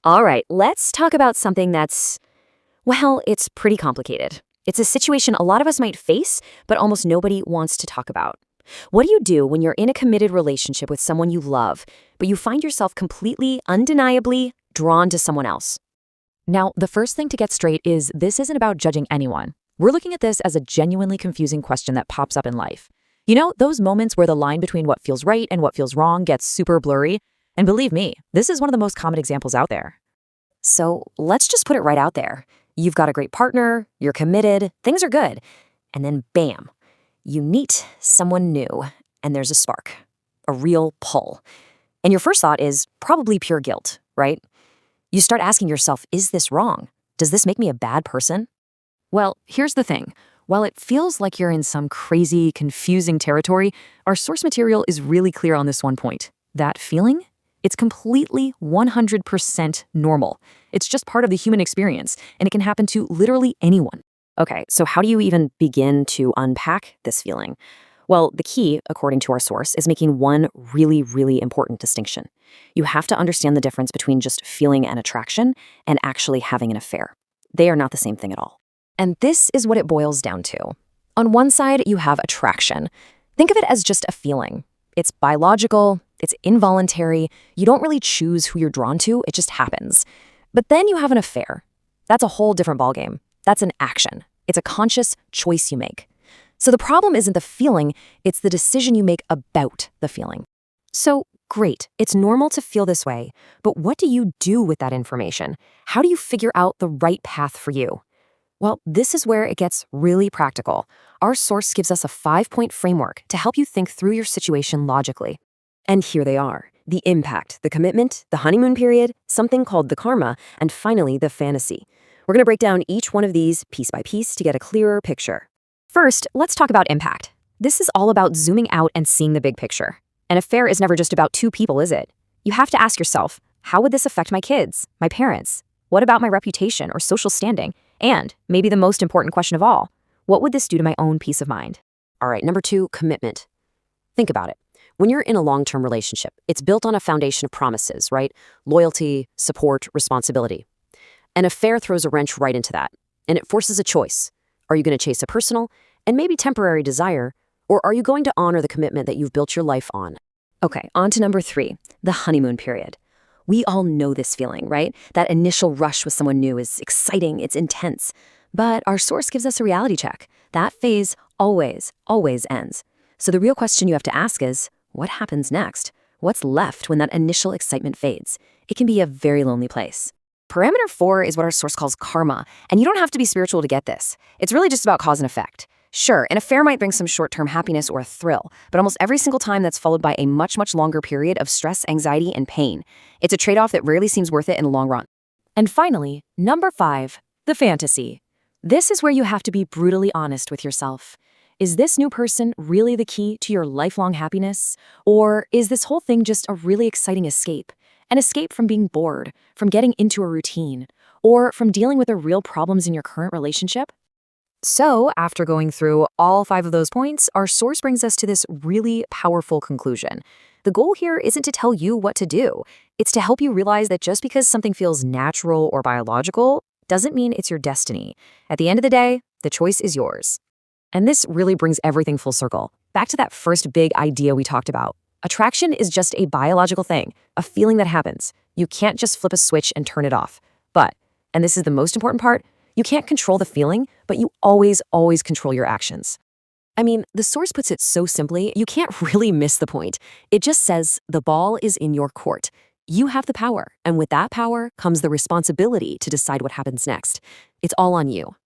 All right, let's talk about something well, it's pretty complicated. It's a situation a lot of us might face, but almost nobody wants to talk about. What do you do when you're in a committed relationship with someone you love, but you find yourself completely, undeniably drawn to someone else? Now, the first thing to get straight is this isn't about judging anyone. We're looking at this as a genuinely confusing question that pops up in life. You know, those moments where the line between what feels right and what feels wrong gets super blurry? And believe me, this is one of the most common examples out there. So let's just put it right out there. You've got a great partner, you're committed, things are good. And then bam, you meet someone new and there's a spark, a real pull. And your first thought is probably pure guilt, right? You start asking yourself, is this wrong? Does this make me a bad person? Well, here's the thing. While it feels like you're in some crazy, confusing territory, our source material is really clear on this one point. That feeling? It's completely 100% normal. It's just part of the human experience, and it can happen to literally anyone. Okay, so how do you even begin to unpack this feeling? Well, the key, according to our source, is making one really, really important distinction. You have to understand the difference between just feeling an attraction and actually having an affair. They are not the same thing at all. And this is what it boils down to. On one side, you have attraction. Think of it as just a feeling. It's biological, it's involuntary, you don't really choose who you're drawn to, it just happens. But then you have an affair. That's a whole different ballgame. That's an action. It's a conscious choice you make. So the problem isn't the feeling, it's the decision you make about the feeling. So great, it's normal to feel this way, but what do you do with that information? How do you figure out the right path for you? Well, this is where it gets really practical. Our source gives us a 5-point framework to help you think through your situation logically. And here they are: the impact, the commitment, the honeymoon period, something called the karma, and finally the fantasy. We're going to break down each one of these piece by piece to get a clearer picture. First, let's talk about impact. This is all about zooming out and seeing the big picture. An affair is never just about two people, is it? You have to ask yourself, how would this affect my kids, my parents? What about my reputation or social standing? And maybe the most important question of all, what would this do to my own peace of mind? All right, number 2, commitment. Think about it. When you're in a long-term relationship, it's built on a foundation of promises, right? Loyalty, support, responsibility. An affair throws a wrench right into that, and it forces a choice. Are you going to chase a personal and maybe temporary desire, or are you going to honor the commitment that you've built your life on? Okay, on to number 3, the honeymoon period. We all know this feeling, right? That initial rush with someone new is exciting, it's intense. But our source gives us a reality check. That phase always, always ends. So the real question you have to ask is, what happens next? What's left when that initial excitement fades? It can be a very lonely place. Parameter 4 is what our source calls karma, and you don't have to be spiritual to get this. It's really just about cause and effect. Sure, an affair might bring some short-term happiness or a thrill, but almost every single time that's followed by a much, much longer period of stress, anxiety, and pain. It's a trade-off that rarely seems worth it in the long run. And finally, number 5, the fantasy. This is where you have to be brutally honest with yourself. Is this new person really the key to your lifelong happiness? Or is this whole thing just a really exciting escape? An escape from being bored, from getting into a routine, or from dealing with the real problems in your current relationship? So, after going through all 5 of those points, our source brings us to this really powerful conclusion. The goal here isn't to tell you what to do. It's to help you realize that just because something feels natural or biological doesn't mean it's your destiny. At the end of the day, the choice is yours. And this really brings everything full circle. Back to that first big idea we talked about. Attraction is just a biological thing, a feeling that happens. You can't just flip a switch and turn it off. But, and this is the most important part, you can't control the feeling, but you always, always control your actions. I mean, the source puts it so simply, you can't really miss the point. It just says the ball is in your court. You have the power, and with that power comes the responsibility to decide what happens next. It's all on you.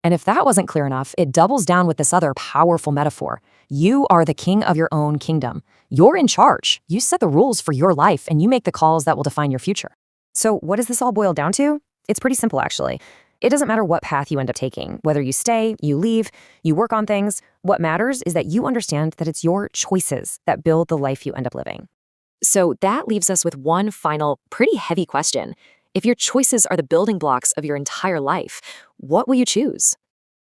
And if that wasn't clear enough, it doubles down with this other powerful metaphor. You are the king of your own kingdom. You're in charge. You set the rules for your life, and you make the calls that will define your future. So what does this all boil down to? It's pretty simple, actually. It doesn't matter what path you end up taking, whether you stay, you leave, you work on things. What matters is that you understand that it's your choices that build the life you end up living. So that leaves us with one final, pretty heavy question. If your choices are the building blocks of your entire life, what will you choose?